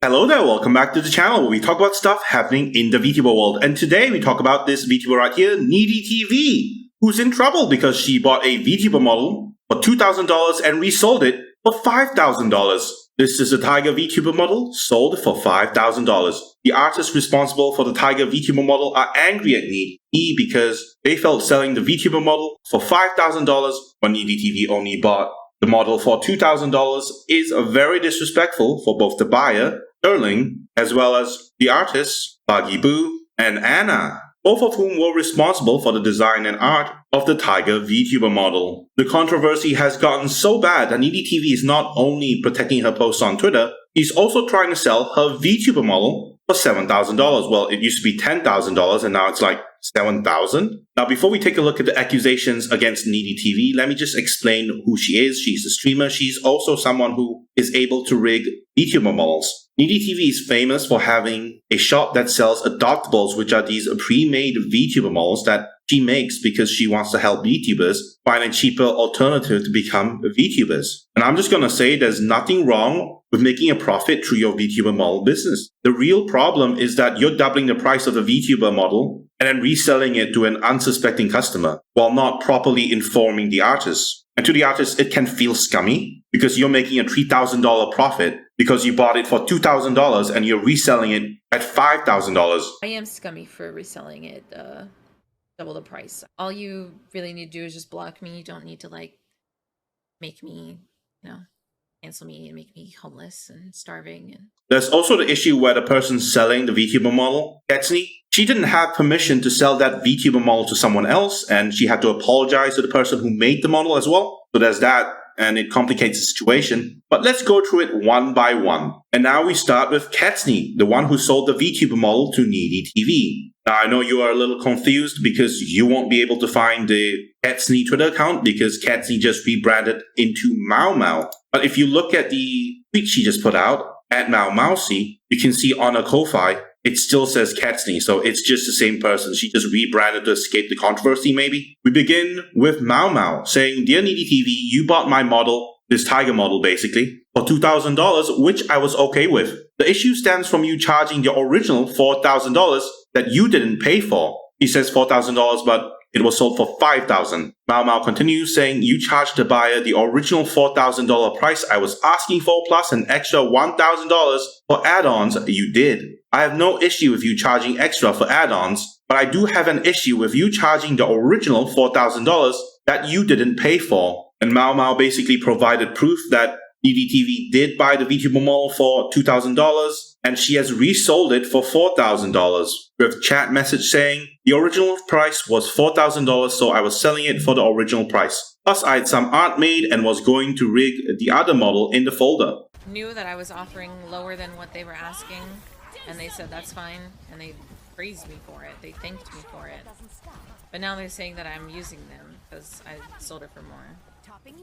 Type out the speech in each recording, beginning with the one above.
Hello there, welcome back to the channel where we talk about stuff happening in the VTuber world. And today we talk about this VTuber right here, NeediTV, who's in trouble because she bought a VTuber model for $2,000 and resold it for $5,000. This is a Tiger VTuber model sold for $5,000. The artists responsible for the Tiger VTuber model are angry at NeediTV because they felt selling the VTuber model for $5,000 when NeediTV only bought the model for $2,000 is very disrespectful for both the buyer, Sterling, as well as the artists, Buggy Boo and Anna, both of whom were responsible for the design and art of the Tiger VTuber model. The controversy has gotten so bad that NeediTV is not only protecting her posts on Twitter, she's also trying to sell her VTuber model for $7,000. Well, it used to be $10,000 and now it's like $7,000. Now, before we take a look at the accusations against NeediTV, let me just explain who she is. She's a streamer. She's also someone who is able to rig VTuber models. NeediTV is famous for having a shop that sells adoptables, which are these pre-made VTuber models that she makes because she wants to help VTubers find a cheaper alternative to become VTubers. And I'm just going to say there's nothing wrong with making a profit through your VTuber model business. The real problem is that you're doubling the price of the VTuber model and then reselling it to an unsuspecting customer while not properly informing the artist. And to the artist, it can feel scummy because you're making a $3,000 profit because you bought it for $2,000 and you're reselling it at $5,000. I am scummy for reselling it double the price. All you really need to do is just block me. You don't need to make me, cancel me and make me homeless and starving. And there's also the issue where the person selling the VTuber model, Ketsny, she didn't have permission to sell that VTuber model to someone else, and she had to apologize to the person who made the model as well. So there's that, and it complicates the situation. But let's go through it one by one. And now we start with Ketsny, the one who sold the VTuber model to NeediTV. Now, I know you are a little confused because you won't be able to find the Ketsny Twitter account because Ketsny just rebranded into Mau Mau. But if you look at the tweet she just put out, at Mau Mousy, you can see on her Ko-Fi, it still says Ketsny, so it's just the same person. She just rebranded to escape the controversy, maybe. We begin with Mau Mau saying, "Dear NeediTV, you bought my model, this Tiger model basically, for $2,000, which I was okay with. The issue stems from you charging the original $4,000 that you didn't pay for." He says $4,000, but it was sold for $5,000. Mau Mau continues saying, "You charged the buyer the original $4,000 price I was asking for plus an extra $1,000 for add-ons you did. I have no issue with you charging extra for add-ons, but I do have an issue with you charging the original $4,000 that you didn't pay for." And Mau Mau basically provided proof that NeediTV did buy the VTuber model for $2,000 and she has resold it for $4,000. With a chat message saying, "The original price was $4,000, so I was selling it for the original price. Plus I had some art made and was going to rig the other model in the folder." Knew that I was offering lower than what they were asking, and they said that's fine, and they praised me for it. They thanked me for it. But now they're saying that I'm using them because I sold it for more,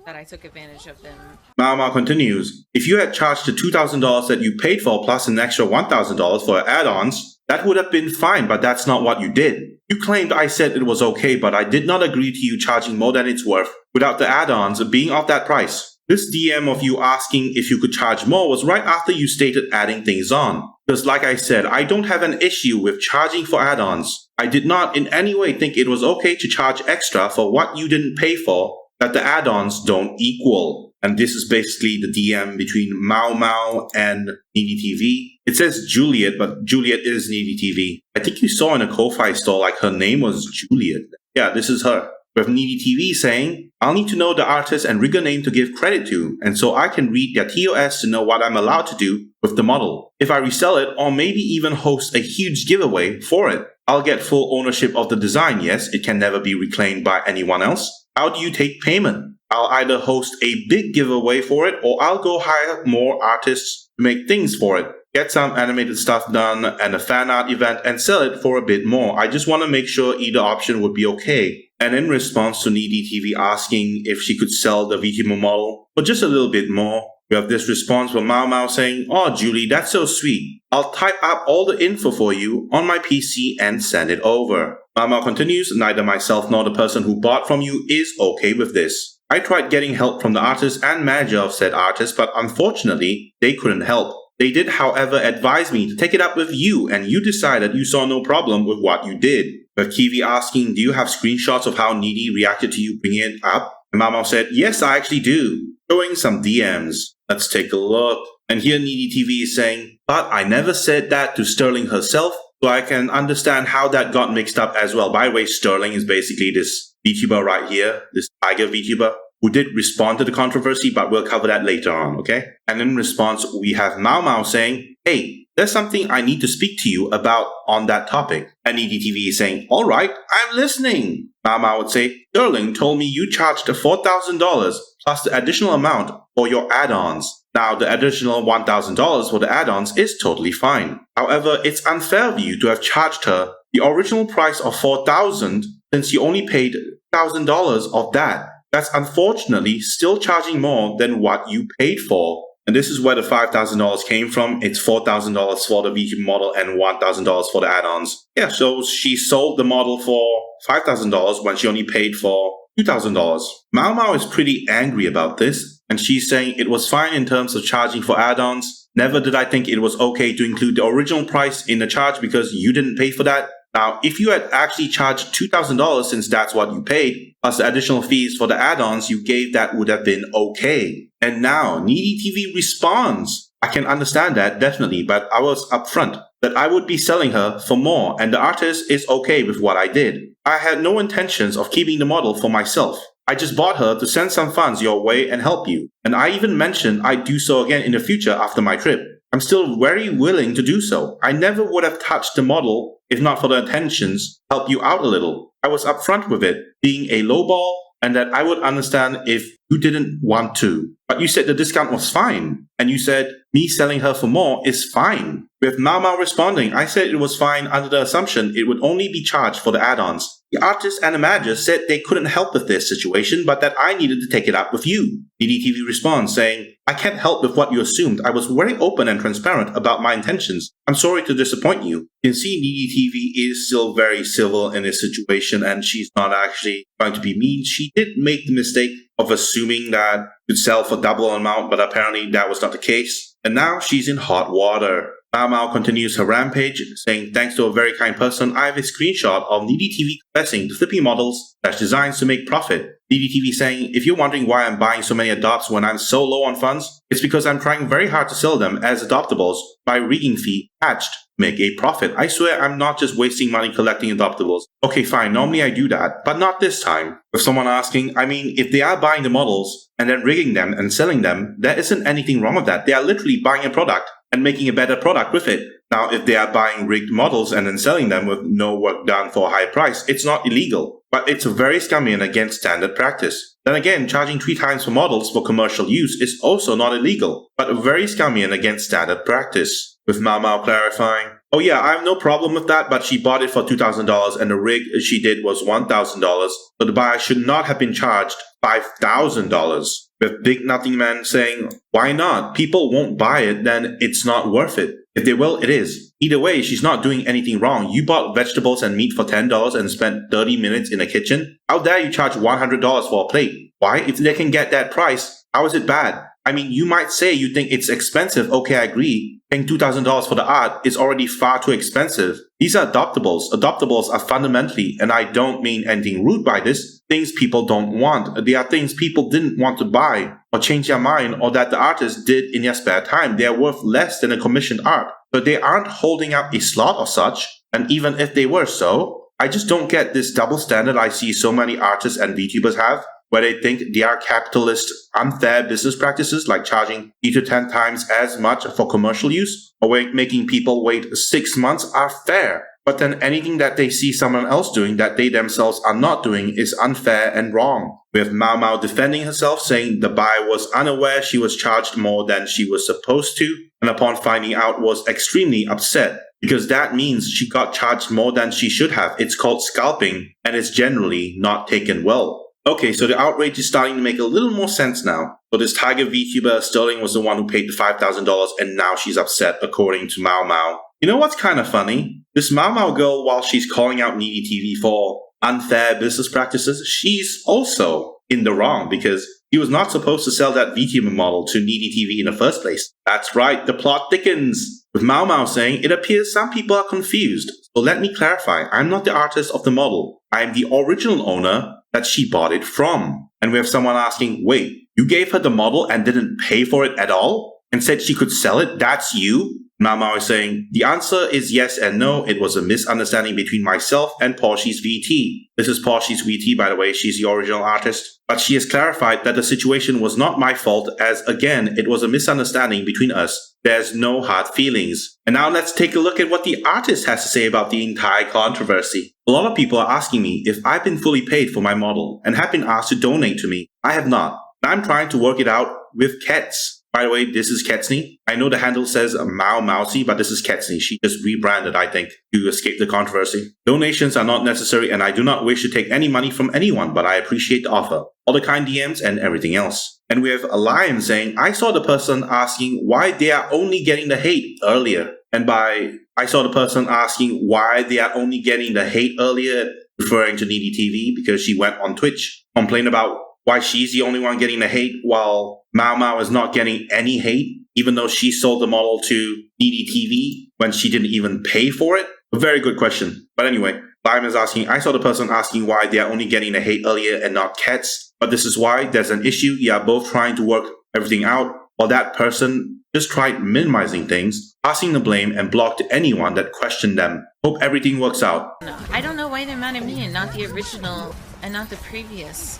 that I took advantage of them. Mau Mau continues, "If you had charged the $2,000 that you paid for plus an extra $1,000 for add-ons, that would have been fine, but that's not what you did. You claimed I said it was okay, but I did not agree to you charging more than it's worth without the add-ons being of that price. This DM of you asking if you could charge more was right after you stated adding things on. Because like I said, I don't have an issue with charging for add-ons. I did not in any way think it was okay to charge extra for what you didn't pay for that the add-ons don't equal." And this is basically the DM between Mau Mau and NeediTV. It says Juliet, but Juliet is NeediTV. I think you saw in a Ko-Fi store like her name was Juliet. Yeah, this is her. With NeediTV saying, "I'll need to know the artist and rigger name to give credit to, and so I can read their TOS to know what I'm allowed to do with the model. If I resell it, or maybe even host a huge giveaway for it, I'll get full ownership of the design. Yes, it can never be reclaimed by anyone else. How do you take payment? I'll either host a big giveaway for it, or I'll go hire more artists to make things for it. Get some animated stuff done and a fan art event and sell it for a bit more. I just want to make sure either option would be okay." And in response to NeediTV asking if she could sell the VTuber model for just a little bit more, we have this response from Mau Mau saying, "Oh, Julie, that's so sweet. I'll type up all the info for you on my PC and send it over." Mau Mau continues, "Neither myself nor the person who bought from you is okay with this. I tried getting help from the artist and manager of said artist, but unfortunately, they couldn't help. They did, however, advise me to take it up with you, and you decided you saw no problem with what you did. With Kiwi asking, do you have screenshots of how Needy reacted to you bringing it up? And Mau Mau said, yes, I actually do, showing some DMs. Let's take a look. And here NeediTV is saying, but I never said that to Sterling herself, so I can understand how that got mixed up as well. By the way, Sterling is basically this VTuber right here, this Tiger VTuber, who did respond to the controversy, but we'll cover that later on, okay? And in response, we have Mau Mau saying, hey, there's something I need to speak to you about on that topic. And NeediTV is saying, all right, I'm listening. Mau Mau would say, Sterling told me you charged $4,000 plus the additional amount for your add-ons. Now, the additional $1,000 for the add-ons is totally fine. However, it's unfair of you to have charged her the original price of $4,000 since you only paid $1,000 of that. That's unfortunately still charging more than what you paid for. And this is where the $5,000 came from. It's $4,000 for the VTuber model and $1,000 for the add-ons. Yeah, so she sold the model for $5,000 when she only paid for $2,000. Mau Mau is pretty angry about this, and she's saying it was fine in terms of charging for add-ons. Never did I think it was okay to include the original price in the charge because you didn't pay for that. Now, if you had actually charged $2,000 since that's what you paid, plus the additional fees for the add-ons you gave, that would have been okay. And now, NeediTV responds. I can understand that, definitely, but I was upfront that I would be selling her for more, and the artist is okay with what I did. I had no intentions of keeping the model for myself. I just bought her to send some funds your way and help you. And I even mentioned I'd do so again in the future after my trip. I'm still very willing to do so. I never would have touched the model if not for the intentions to help you out a little. I was upfront with it, being a lowball, and that I would understand if you didn't want to. But you said the discount was fine, and you said me selling her for more is fine. With Mau Mau responding, I said it was fine under the assumption it would only be charged for the add-ons. The artist and the manager said they couldn't help with this situation, but that I needed to take it up with you. NeediTV responds saying, I can't help with what you assumed. I was very open and transparent about my intentions. I'm sorry to disappoint you. You can see NeediTV is still very civil in this situation, and she's not actually trying to be mean. She did make the mistake of assuming that you'd sell for double amount, but apparently that was not the case. And now she's in hot water. Mau Mau continues her rampage, saying, thanks to a very kind person, I have a screenshot of NeediTV confessing to flipping models / designs to make profit. NeediTV saying, if you're wondering why I'm buying so many adopts when I'm so low on funds, it's because I'm trying very hard to sell them as adoptables by rigging fee patched to make a profit. I swear I'm not just wasting money collecting adoptables. Okay, fine, normally I do that, but not this time. With someone asking, I mean, if they are buying the models and then rigging them and selling them, there isn't anything wrong with that. They are literally buying a product and making a better product with it. Now, if they are buying rigged models and then selling them with no work done for a high price, it's not illegal. But it's very scummy and against standard practice. Then again, charging 3 times for models for commercial use is also not illegal, but very scummy and against standard practice. With Mau Mau clarifying, oh yeah, I have no problem with that, but she bought it for $2,000 and the rig she did was $1,000, so the buyer should not have been charged $5,000. With Big Nothing Man saying, why not? People won't buy it, then it's not worth it. If they will, it is. Either way, she's not doing anything wrong. You bought vegetables and meat for $10 and spent 30 minutes in a kitchen? How dare you charge $100 for a plate? Why? If they can get that price, how is it bad? I mean, you might say you think it's expensive. Okay, I agree. Paying $2,000 for the art is already far too expensive. These are adoptables. Adoptables are fundamentally, and I don't mean anything rude by this, things people don't want. They are things people didn't want to buy or change their mind or that the artist did in their spare time. They are worth less than a commissioned art, but they aren't holding up a slot or such. And even if they were so, I just don't get this double standard I see so many artists and VTubers have, where they think they are capitalist, unfair business practices like charging 8 to 10 times as much for commercial use, or making people wait 6 months are fair. But then anything that they see someone else doing that they themselves are not doing is unfair and wrong. With Mau Mau defending herself, saying the buyer was unaware she was charged more than she was supposed to, and upon finding out was extremely upset, because that means she got charged more than she should have. It's called scalping, and it's generally not taken well. Okay, so the outrage is starting to make a little more sense now. So this Tiger VTuber, Sterling, was the one who paid the $5,000 and now she's upset, according to Mau Mau. You know what's kind of funny? This Mau Mau girl, while she's calling out NeediTV for unfair business practices, she's also in the wrong, because He was not supposed to sell that VTuber model to NeediTV in the first place. That's right, the plot thickens. With Mau Mau saying, it appears some people are confused. So let me clarify, I'm not the artist of the model. I'm the original owner that she bought it from. And we have someone asking, wait, you gave her the model and didn't pay for it at all? And said she could sell it? That's you? Mau Mau is saying, the answer is yes and no. It was a misunderstanding between myself and Porsche's VT. This is Porsche's VT, by the way. She's the original artist. But she has clarified that the situation was not my fault, as again, it was a misunderstanding between us. There's no hard feelings. And now let's take a look at what the artist has to say about the entire controversy. A lot of people are asking me if I've been fully paid for my model and have been asked to donate to me. I have not. I'm trying to work it out with Kets. By the way, this is Ketsney. I know the handle says Mau Mousy, but this is Ketsney. She just rebranded, I think, to escape the controversy. Donations are not necessary, and I do not wish to take any money from anyone, but I appreciate the offer. All the kind DMs and everything else. And we have a lion saying, I saw the person asking why they are only getting the hate earlier. And by I saw the person asking why they are only getting the hate earlier, referring to NeediTV, because she went on Twitch, complained about why she's the only one getting the hate while Mau Mau is not getting any hate, even though she sold the model to NeediTV when she didn't even pay for it? A very good question. But anyway, Lime is asking, I saw the person asking why they are only getting the hate earlier and not Cats. But this is why there's an issue. You are both trying to work everything out, while that person just tried minimizing things, passing the blame, and blocked anyone that questioned them. Hope everything works out. No, I don't know why they're mad at me and not the original and not the previous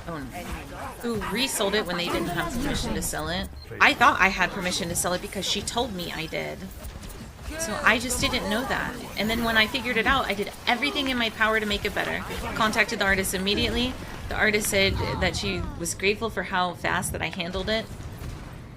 owner who resold it when they didn't have permission to sell it. I thought I had permission to sell it because she told me I did. So I just didn't know that. And then when I figured it out, I did everything in my power to make it better. Contacted the artist immediately. The artist said that she was grateful for how fast that I handled it.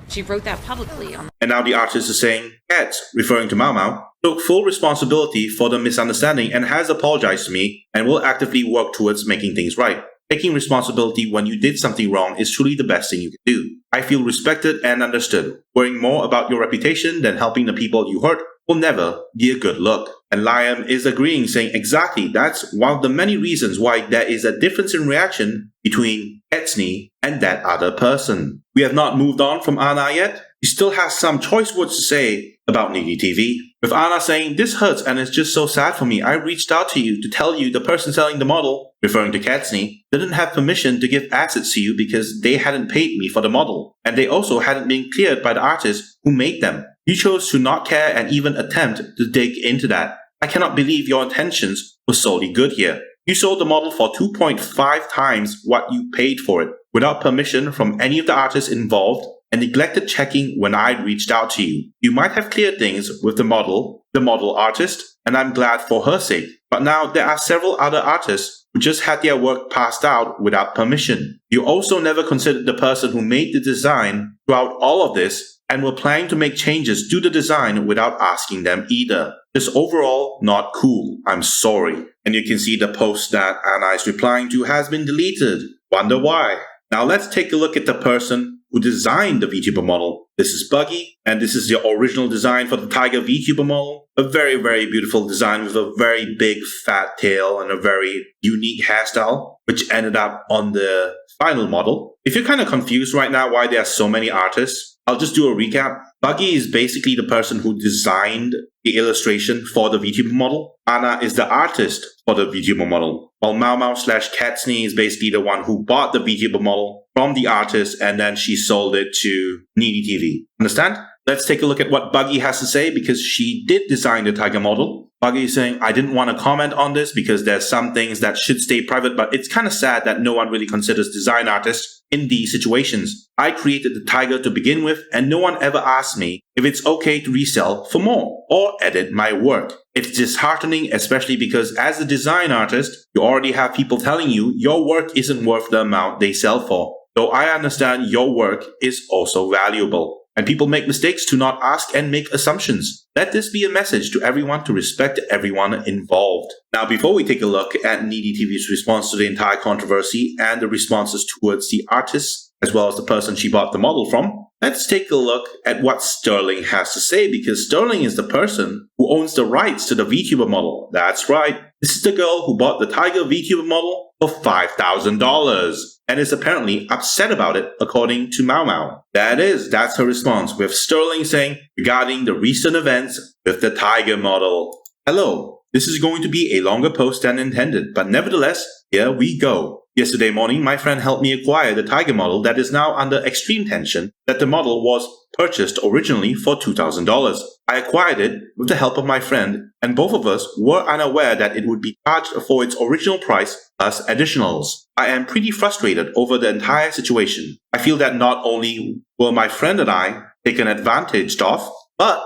She wrote that publicly. And now the artist is saying, Cats, referring to Mau Mau, took full responsibility for the misunderstanding and has apologized to me and will actively work towards making things right. Taking responsibility when you did something wrong is truly the best thing you can do. I feel respected and understood. Worrying more about your reputation than helping the people you hurt will never be a good look. And Liam is agreeing, saying exactly that's one of the many reasons why there is a difference in reaction between Etsney and that other person. We have not moved on from Anna yet. She still has some choice words to say about NeediTV. With Anna saying, this hurts and it's just so sad for me. I reached out to you to tell you the person selling the model, referring to Katsney, didn't have permission to give assets to you because they hadn't paid me for the model. And they also hadn't been cleared by the artist who made them. You chose to not care and even attempt to dig into that. I cannot believe your intentions were solely good here. You sold the model for 2.5 times what you paid for it, without permission from any of the artists involved, and neglected checking when I reached out to you. You might have cleared things with the model artist, and I'm glad for her sake. But now there are several other artists who just had their work passed out without permission. You also never considered the person who made the design throughout all of this, and were planning to make changes to the design without asking them either. Just overall not cool. I'm sorry. And you can see the post that Anna is replying to has been deleted. Wonder why? Now let's take a look at the person who designed the VTuber model. This is Buggy, and this is the original design for the Tiger VTuber model. A very, very beautiful design with a very big fat tail and a very unique hairstyle, which ended up on the final model. If you're kind of confused right now why there are so many artists, I'll just do a recap. Buggy is basically the person who designed the illustration for the VTuber model. Anna is the artist for the VTuber model, while Mau Mau / Katsney is basically the one who bought the VTuber model from the artist and then she sold it to NeediTV. Understand? Let's take a look at what Buggy has to say because she did design the Tiger model. Buggy is saying, I didn't want to comment on this because there's some things that should stay private, but it's kind of sad that no one really considers design artists in these situations. I created the Tiger to begin with, and no one ever asked me if it's okay to resell for more or edit my work. It's disheartening, especially because as a design artist, you already have people telling you your work isn't worth the amount they sell for. Though I understand your work is also valuable. And people make mistakes to not ask and make assumptions. Let this be a message to everyone to respect everyone involved. Now, before we take a look at NeediTV's response to the entire controversy and the responses towards the artists, as well as the person she bought the model from, let's take a look at what Sterling has to say, because Sterling is the person who owns the rights to the VTuber model. That's right. This is the girl who bought the Tiger VTuber model for $5,000 and is apparently upset about it, according to Mau Mau. That's her response, with Sterling saying regarding the recent events with the Tiger model. Hello, this is going to be a longer post than intended, but nevertheless, here we go. Yesterday morning, my friend helped me acquire the Tiger model that is now under extreme tension that the model was purchased originally for $2,000. I acquired it with the help of my friend, and both of us were unaware that it would be charged for its original price plus additionals. I am pretty frustrated over the entire situation. I feel that not only were my friend and I taken advantage of, but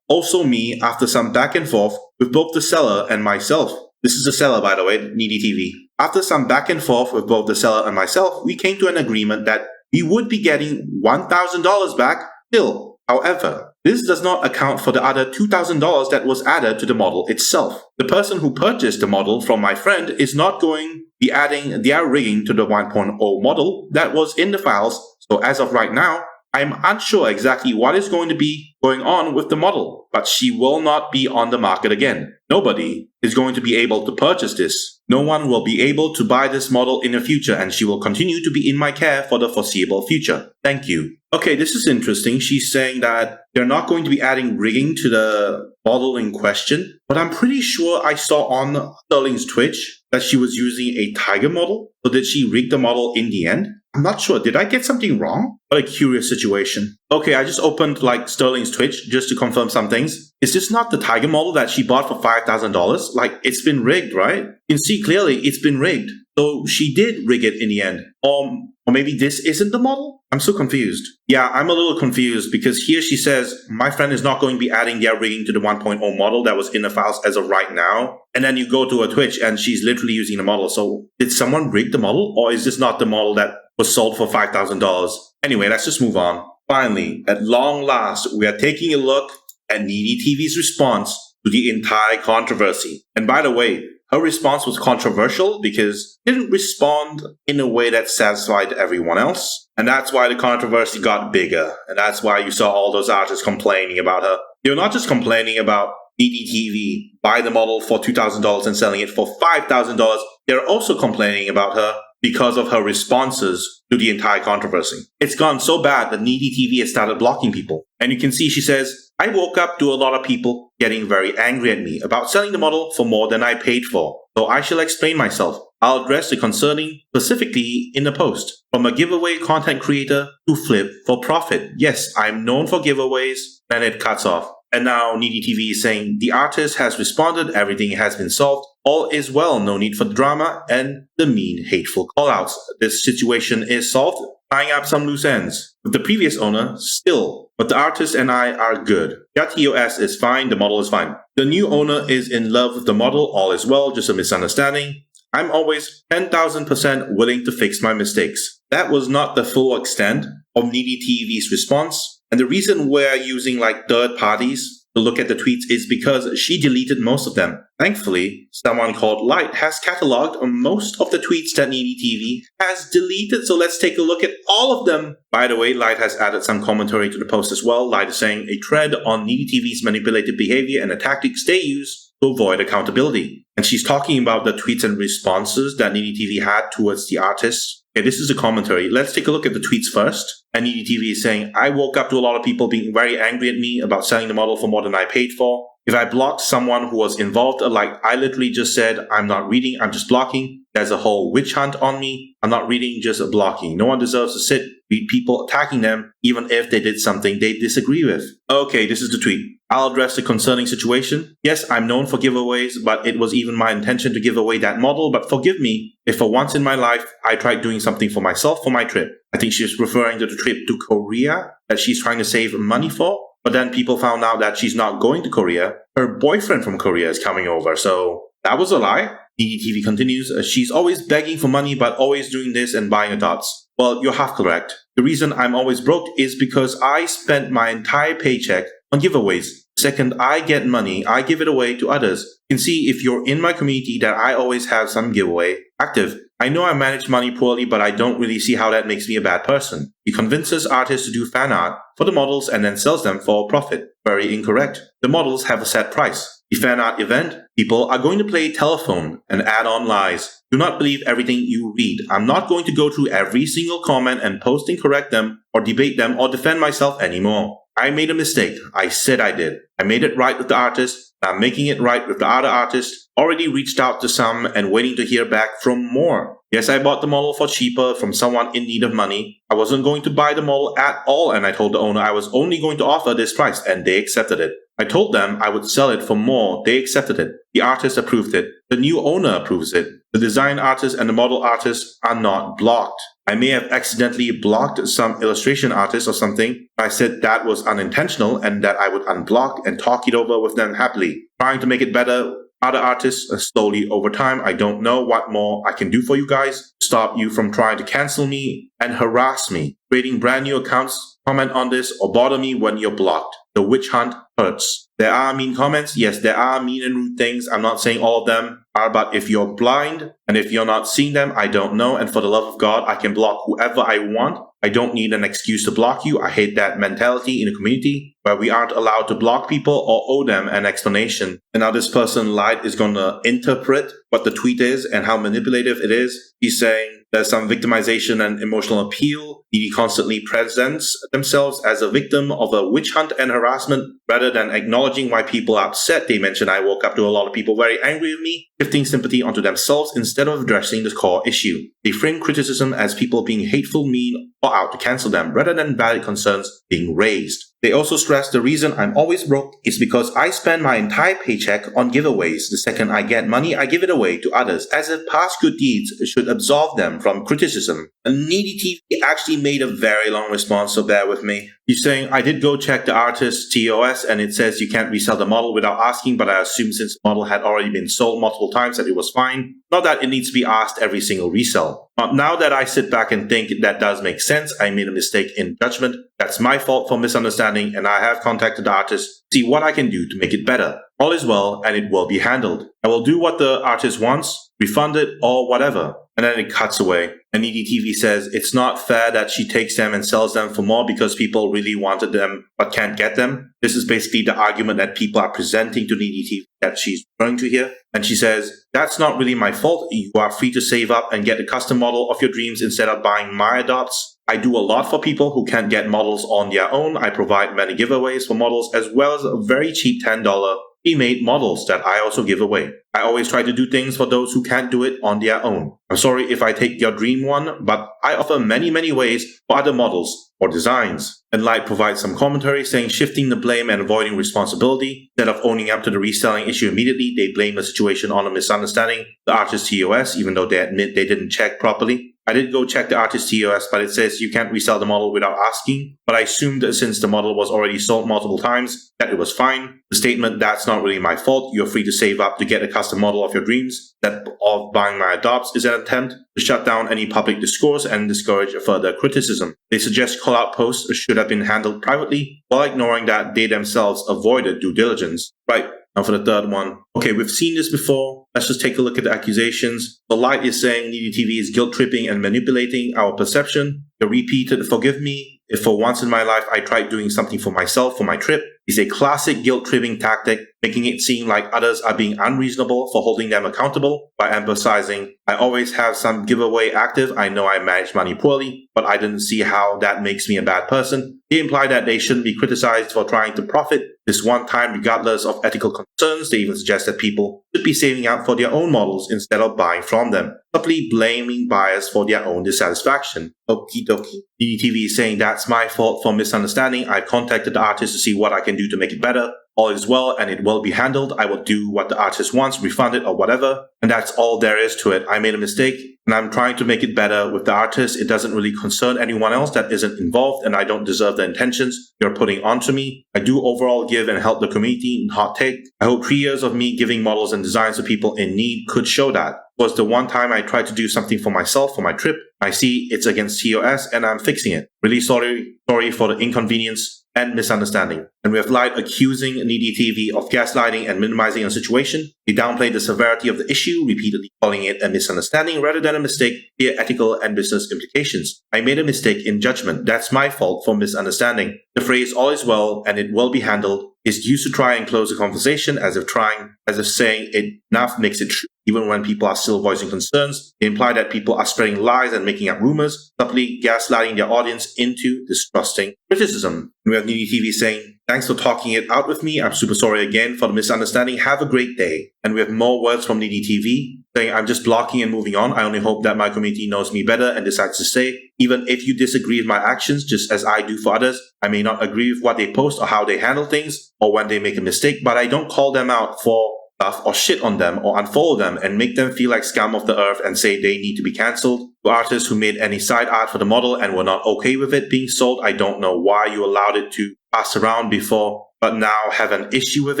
also me after some back and forth with both the seller and myself. This is the seller, by the way, NeediTV. After some back and forth with both the seller and myself, we came to an agreement that we would be getting $1,000 back still. However, this does not account for the other $2,000 that was added to the model itself. The person who purchased the model from my friend is not going to be adding their rigging to the 1.0 model that was in the files, so as of right now, I'm unsure exactly what is going to be going on with the model, but she will not be on the market again. Nobody is going to be able to purchase this. No one will be able to buy this model in the future, and she will continue to be in my care for the foreseeable future. Thank you. Okay, this is interesting. She's saying that they're not going to be adding rigging to the model in question, but I'm pretty sure I saw on Sterling's Twitch that she was using a Tiger model. So did she rig the model in the end? I'm not sure. Did I get something wrong? What a curious situation. Okay, I just opened Sterling's Twitch just to confirm some things. Is this not the Tiger model that she bought for $5,000? It's been rigged, right? You can see clearly it's been rigged. So she did rig it in the end. Or maybe this isn't the model? I'm so confused. Yeah, I'm a little confused because here she says, my friend is not going to be adding their rigging to the 1.0 model that was in the files as of right now. And then you go to her Twitch and she's literally using the model. So did someone rig the model? Or is this not the model that was sold for $5,000? Anyway, let's just move on. Finally, at long last, we are taking a look at NeediTV's response to the entire controversy. And by the way, her response was controversial because she didn't respond in a way that satisfied everyone else. And that's why the controversy got bigger. And that's why you saw all those artists complaining about her. They were not just complaining about NeediTV buying the model for $2,000 and selling it for $5,000. They're also complaining about her because of her responses to the entire controversy. It's gone so bad that NeediTV has started blocking people. And you can see she says, I woke up to a lot of people getting very angry at me about selling the model for more than I paid for. So I shall explain myself. I'll address the concerning specifically in the post. From a giveaway content creator to flip for profit. Yes, I'm known for giveaways. Then it cuts off. And now NeediTV is saying the artist has responded, everything has been solved, all is well, no need for drama and the mean, hateful callouts. This situation is solved, tying up some loose ends. With the previous owner, still, but the artist and I are good. Their TOS is fine, the model is fine. The new owner is in love with the model, all is well, just a misunderstanding. I'm always 10,000% willing to fix my mistakes. That was not the full extent of NeediTV's response. And the reason we're using third parties to look at the tweets is because she deleted most of them. Thankfully, someone called Light has cataloged most of the tweets that NeediTV has deleted, so let's take a look at all of them. By the way, Light has added some commentary to the post as well. Light is saying a thread on NeediTV's manipulative behavior and the tactics they use to avoid accountability. And she's talking about the tweets and responses that NeediTV had towards the artists. Okay, this is a commentary. Let's take a look at the tweets first. And NeediTV is saying, I woke up to a lot of people being very angry at me about selling the model for more than I paid for. If I blocked someone who was involved, I literally just said, I'm not reading, I'm just blocking. There's a whole witch hunt on me. I'm not reading, just blocking. No one deserves to read people attacking them, even if they did something they disagree with. Okay, this is the tweet. I'll address the concerning situation. Yes, I'm known for giveaways, but it was even my intention to give away that model, but forgive me if for once in my life I tried doing something for myself for my trip. I think she's referring to the trip to Korea that she's trying to save money for. But then people found out that she's not going to Korea. Her boyfriend from Korea is coming over, so that was a lie. NeediTV continues, she's always begging for money but always doing this and buying dots. Well, you're half correct. The reason I'm always broke is because I spent my entire paycheck on giveaways. Second, I get money, I give it away to others. You can see if you're in my community that I always have some giveaway active. I know I manage money poorly, but I don't really see how that makes me a bad person. He convinces artists to do fan art for the models and then sells them for a profit. Very incorrect. The models have a set price. The fan art event, people are going to play telephone and add on lies. Do not believe everything you read. I'm not going to go through every single comment and post and correct them or debate them or defend myself anymore. I made a mistake. I said I did. I made it right with the artist. I'm making it right with the other artists. Already reached out to some and waiting to hear back from more. Yes, I bought the model for cheaper from someone in need of money. I wasn't going to buy the model at all, and I told the owner I was only going to offer this price, and they accepted it. I told them I would sell it for more. They accepted it. The artist approved it. The new owner approves it. The design artist and the model artist are not blocked. I may have accidentally blocked some illustration artist or something. I said that was unintentional and that I would unblock and talk it over with them happily. Trying to make it better. Other artists slowly over time. I don't know what more I can do for you guys to stop you from trying to cancel me and harass me. Creating brand new accounts, comment on this or bother me when you're blocked. The witch hunt hurts. There are mean comments. Yes, there are mean and rude things. I'm not saying all of them are, but if you're blind and if you're not seeing them, I don't know. And for the love of God, I can block whoever I want. I don't need an excuse to block you. I hate that mentality in a community where we aren't allowed to block people or owe them an explanation. And now this person lied is going to interpret what the tweet is and how manipulative it is. He's saying there's some victimization and emotional appeal. He constantly presents themselves as a victim of a witch hunt and harassment rather than acknowledging why people are upset. They mentioned I woke up to a lot of people very angry with me, shifting sympathy onto themselves instead of addressing the core issue. They frame criticism as people being hateful, mean, or out to cancel them rather than valid concerns being raised. They also stress the reason I'm always broke is because I spend my entire paycheck on giveaways. The second I get money, I give it away to others, as if past good deeds should absolve them from criticism. And NeediVT actually made a very long response, so bear with me. He's saying, I did go check the artist's TOS and it says you can't resell the model without asking, but I assume since the model had already been sold multiple times that it was fine. Not that it needs to be asked every single resell. Now that I sit back and think that does make sense, I made a mistake in judgment. That's my fault for misunderstanding, and I have contacted the artist to see what I can do to make it better. All is well, and it will be handled. I will do what the artist wants, refund it, or whatever. And then it cuts away. And NeediTV says it's not fair that she takes them and sells them for more because people really wanted them but can't get them. This is basically the argument that people are presenting to NeediTV that she's referring to here. And she says, that's not really my fault. You are free to save up and get a custom model of your dreams instead of buying my adopts. I do a lot for people who can't get models on their own. I provide many giveaways for models as well as a very cheap $10 pre-made models that I also give away. I always try to do things for those who can't do it on their own. I'm sorry if I take your dream one, but I offer many ways for other models or designs. And Light provides some commentary saying shifting the blame and avoiding responsibility. Instead of owning up to the reselling issue immediately, they blame the situation on a misunderstanding. The artist's TOS, even though they admit they didn't check properly. I did go check the artist's TOS, but it says you can't resell the model without asking. But I assumed that since the model was already sold multiple times, that it was fine. The statement, that's not really my fault. You're free to save up to get a custom model of your dreams. That of buying my adopts is an attempt to shut down any public discourse and discourage further criticism. They suggest call-out posts should have been handled privately, while ignoring that they themselves avoided due diligence. Right. Now for the third one. Okay, we've seen this before. Let's just take a look at the accusations. The Light is saying NeediTV is guilt-tripping and manipulating our perception. The repeated, forgive me, if for once in my life I tried doing something for myself for my trip, is a classic guilt-tripping tactic, making it seem like others are being unreasonable for holding them accountable by emphasizing, I always have some giveaway active. I know I manage money poorly, but I didn't see how that makes me a bad person. They imply that they shouldn't be criticized for trying to profit this one time regardless of ethical concerns. They even suggest that people should be saving up for their own models instead of buying from them, simply blaming buyers for their own dissatisfaction. Okie dokie. NeediTV is saying that's my fault for misunderstanding. I contacted the artist to see what I can do to make it better. All is well and it will be handled. I will do what the artist wants, refund it or whatever. And that's all there is to it. I made a mistake and I'm trying to make it better with the artist. It doesn't really concern anyone else that isn't involved and I don't deserve the intentions you're putting onto me. I do overall give and help the community in hot take. I hope 3 years of me giving models and designs to people in need could show that. It was the one time I tried to do something for myself for my trip. I see it's against TOS and I'm fixing it. Really sorry for the inconvenience. and misunderstanding. And we have Light accusing NeediTV of gaslighting and minimizing a situation. He downplayed the severity of the issue, repeatedly calling it a misunderstanding rather than a mistake, via ethical and business implications. I made a mistake in judgment. That's my fault for misunderstanding. The phrase all is well and it will be handled is used to try and close a conversation as if saying it enough makes it true. Even when people are still voicing concerns, they imply that people are spreading lies and making up rumors, subtly gaslighting their audience into distrusting criticism. We have NeediTV saying, thanks for talking it out with me. I'm super sorry again for the misunderstanding. Have a great day. And we have more words from NeediTV saying, I'm just blocking and moving on. I only hope that my community knows me better and decides to stay. Even if you disagree with my actions, just as I do for others, I may not agree with what they post or how they handle things or when they make a mistake, but I don't call them out for stuff or shit on them or unfollow them and make them feel like scum of the earth and say they need to be cancelled. To artists who made any side art for the model and were not okay with it being sold, I don't know why you allowed it to pass around before, but now have an issue with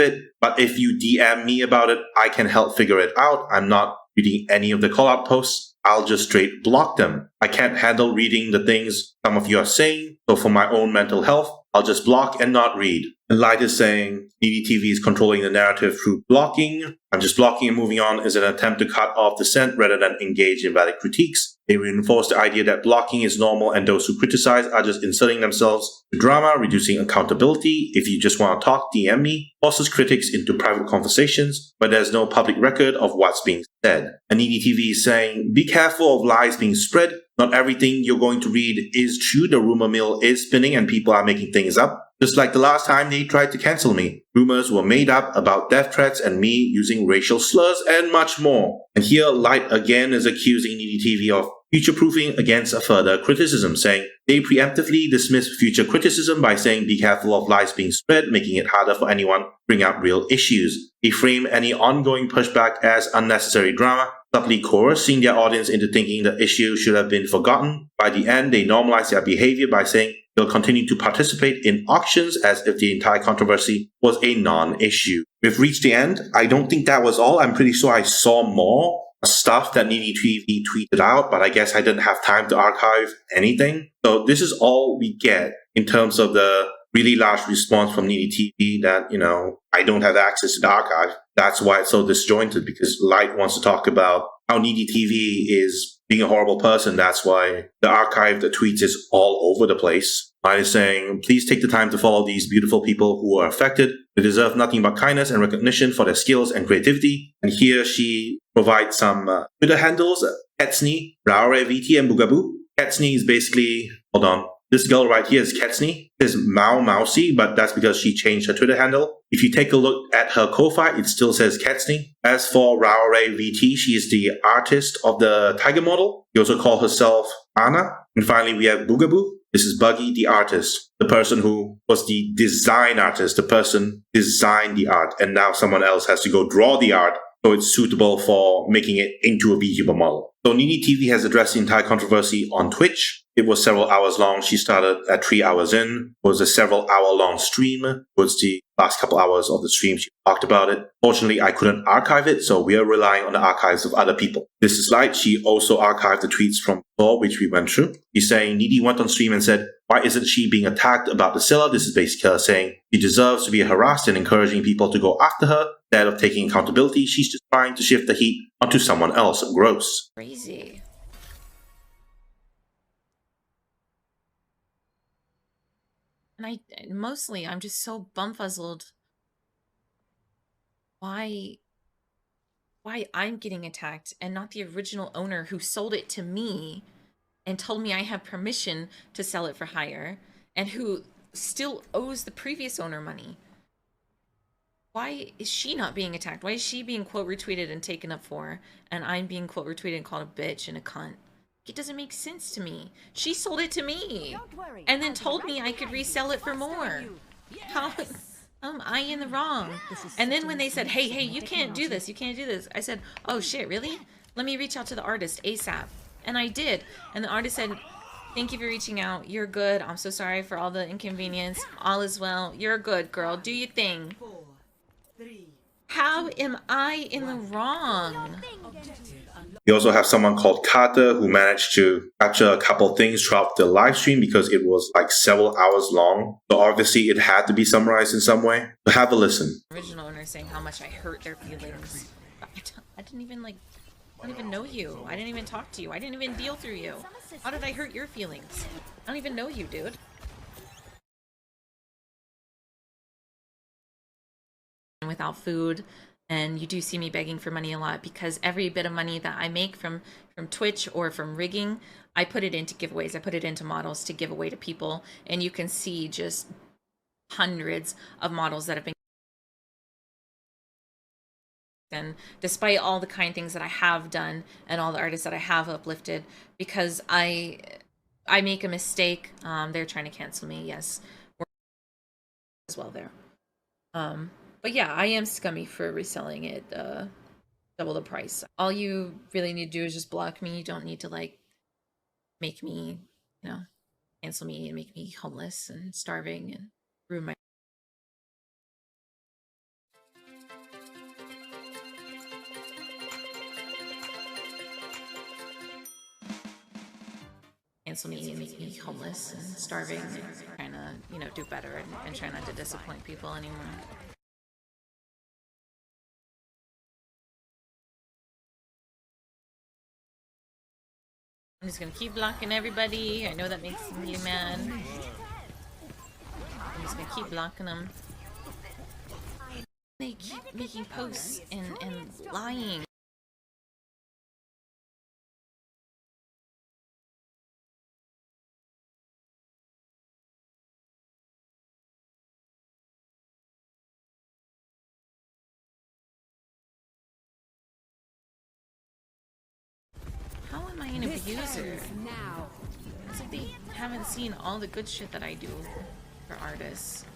it. But if you DM me about it, I can help figure it out. I'm not reading any of the call-out posts. I'll just straight block them. I can't handle reading the things some of you are saying, so for my own mental health, I'll just block and not read. And Light is saying, NeediTV is controlling the narrative through blocking. I'm just blocking and moving on is an attempt to cut off dissent rather than engage in valid critiques. They reinforce the idea that blocking is normal and those who criticize are just inserting themselves to drama, reducing accountability. If you just want to talk, DM me. Forces critics into private conversations where there's no public record of what's being said. And NeediTV is saying, be careful of lies being spread. Not everything you're going to read is true. The rumor mill is spinning and people are making things up. Just like the last time they tried to cancel me. Rumors were made up about death threats and me using racial slurs and much more. And here Light again is accusing NeediTV of future-proofing against a further criticism, saying they preemptively dismiss future criticism by saying be careful of lies being spread, making it harder for anyone to bring up real issues. They frame any ongoing pushback as unnecessary drama, subtly coercing their audience into thinking the issue should have been forgotten. By the end, they normalize their behavior by saying they'll continue to participate in auctions as if the entire controversy was a non-issue. We've reached the end. I don't think that was all. I'm pretty sure I saw more stuff that NeediTV tweeted out, but I guess I didn't have time to archive anything. So this is all we get in terms of the really large response from NeediTV that, I don't have access to the archive. That's why it's so disjointed, because Light wants to talk about how NeediTV is being a horrible person. That's why the archive, the tweets is all over the place. Light is saying, please take the time to follow these beautiful people who are affected. They deserve nothing but kindness and recognition for their skills and creativity. And here she provides some Twitter handles, Ketsny, reselling, and Boogaboo. Ketsny is basically, hold on, this girl right here is Ketsny. It says Mousy, but that's because she changed her Twitter handle. If you take a look at her Ko-Fi, it still says Ketsny. As for reselling, she is the artist of the tiger model. She also calls herself Anna. And finally, we have Boogaboo. This is Buggy, the artist, the person who was the design artist. The person designed the art, and now someone else has to go draw the art so it's suitable for making it into a VTuber model. So NeediTV has addressed the entire controversy on Twitch. It was several hours long. She started at 3 hours in. It was a several hour long stream. It was the last couple hours of the stream she talked about it. Fortunately, I couldn't archive it, so we are relying on the archives of other people. This is Light. She also archived the tweets from before, which we went through. She's saying Needy went on stream and said, why isn't she being attacked about the seller? This is basically her saying she deserves to be harassed and encouraging people to go after her. Instead of taking accountability, she's just trying to shift the heat onto someone else. Gross. Crazy. And I'm just so bumfuzzled. Why I'm getting attacked and not the original owner who sold it to me and told me I have permission to sell it for higher and who still owes the previous owner money. Why is she not being attacked? Why is she being quote retweeted and taken up for, and I'm being quote retweeted and called a bitch and a cunt? It doesn't make sense to me. She sold it to me and then told me I could resell it for more. How am I in the wrong? And then when they said, hey, you can't do this, I said, oh shit, really? Let me reach out to the artist ASAP. And I did. And the artist said, thank you for reaching out. You're good. I'm so sorry for all the inconvenience. All is well. You're good, girl. Do your thing. How am I in the wrong? We also have someone called Carter who managed to capture a couple things throughout the live stream because it was like several hours long. So obviously it had to be summarized in some way. But have a listen. Original owner saying how much I hurt their feelings. I didn't even I don't even know you. I didn't even talk to you. I didn't even deal through you. How did I hurt your feelings? I don't even know you, dude. Without food, and you do see me begging for money a lot because every bit of money that I make from Twitch or from rigging, I put it into giveaways. I put it into models to give away to people, and you can see just hundreds of models that have been. And despite all the kind things that I have done and all the artists that I have uplifted, because I make a mistake, they're trying to cancel me. Yes, as well there. But yeah, I am scummy for reselling it double the price. All you really need to do is just block me. You don't need to like make me, cancel me and make me homeless and starving and ruin my. Cancel me and make me homeless and starving and trying to, do better and try not to disappoint people anymore. I'm just gonna keep blocking everybody. I know that makes me mad. I'm just gonna keep blocking them. They keep making posts and lying. How am I an abuser? As if they haven't seen all the good shit that I do for artists.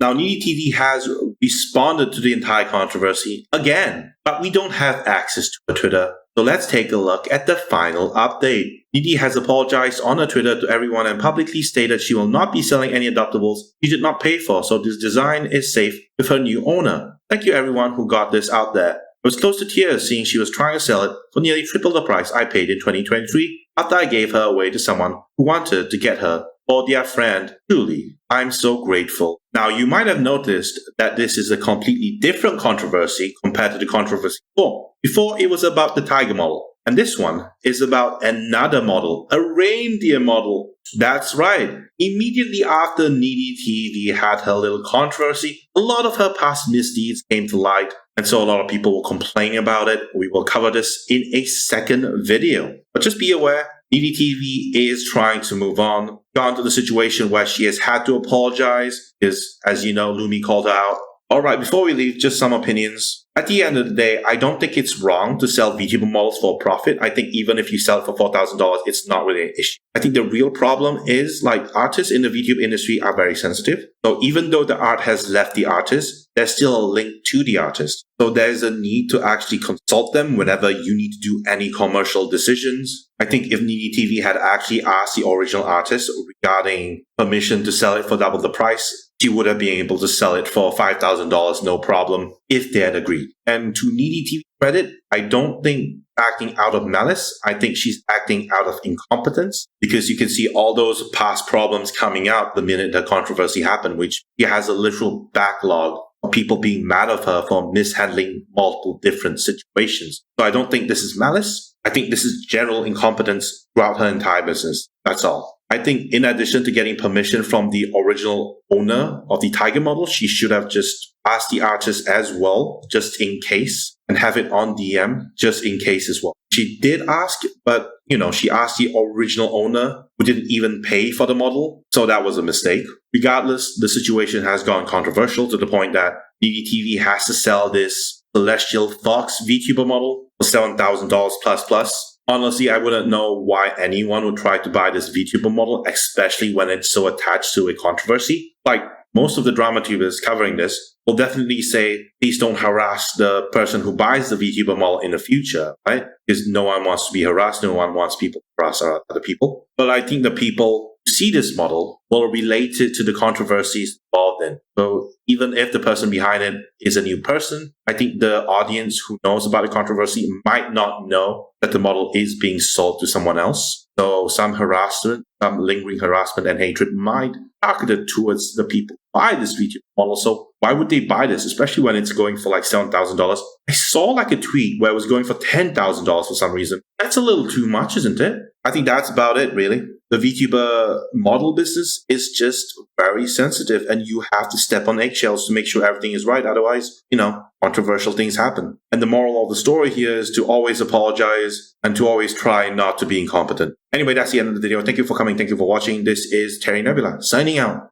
Now, NeediTV has responded to the entire controversy again, but we don't have access to her Twitter. So let's take a look at the final update. Needy has apologized on her Twitter to everyone and publicly stated she will not be selling any adoptables she did not pay for, so this design is safe with her new owner. Thank you everyone who got this out there. I was close to tears seeing she was trying to sell it for nearly triple the price I paid in 2023 after I gave her away to someone who wanted to get her for their friend. Truly, I'm so grateful. Now, you might have noticed that this is a completely different controversy compared to the controversy before. Before, it was about the tiger model. And this one is about another model, a reindeer model. That's right. Immediately after NeediTV had her little controversy, a lot of her past misdeeds came to light. And so a lot of people were complaining about it. We will cover this in a second video. But just be aware, NeediTV is trying to move on. Gone to the situation where she has had to apologize because, as you know, Lumi called her out. Alright, before we leave, just some opinions. At the end of the day, I don't think it's wrong to sell VTuber models for a profit. I think even if you sell it for $4,000, it's not really an issue. I think the real problem is, like, artists in the VTube industry are very sensitive. So even though the art has left the artist, there's still a link to the artist. So there's a need to actually consult them whenever you need to do any commercial decisions. I think if NeediTV had actually asked the original artist regarding permission to sell it for double the price, she would have been able to sell it for $5,000 no problem if they had agreed. And to NeediTV credit, I don't think acting out of malice. I think she's acting out of incompetence because you can see all those past problems coming out the minute the controversy happened, which she has a literal backlog of people being mad at her for mishandling multiple different situations. So I don't think this is malice. I think this is general incompetence throughout her entire business. That's all. I think in addition to getting permission from the original owner of the tiger model, she should have just asked the artist as well, just in case, and have it on DM just in case as well. She did ask, but, she asked the original owner who didn't even pay for the model. So that was a mistake. Regardless, the situation has gone controversial to the point that NeediTV has to sell this Celestial Fox VTuber model for $7,000 plus. Honestly, I wouldn't know why anyone would try to buy this VTuber model, especially when it's so attached to a controversy. Like, most of the drama tubers covering this will definitely say, please don't harass the person who buys the VTuber model in the future, right? Because no one wants to be harassed, no one wants people to harass other people. But I think the people see this model will relate it to the controversies involved in. So even if the person behind it is a new person, I think the audience who knows about the controversy might not know that the model is being sold to someone else. So some harassment, some lingering harassment and hatred might targeted towards the people who buy this VTuber model. So why would they buy this, especially when it's going for like $7,000? I saw like a tweet where it was going for $10,000 for some reason. That's a little too much, isn't it? I think that's about it, really. The VTuber model business is just very sensitive, and you have to step on eggshells to make sure everything is right. Otherwise, controversial things happen. And the moral of the story here is to always apologize and to always try not to be incompetent. Anyway, that's the end of the video. Thank you for coming. Thank you for watching. This is Terry Nebula signing out.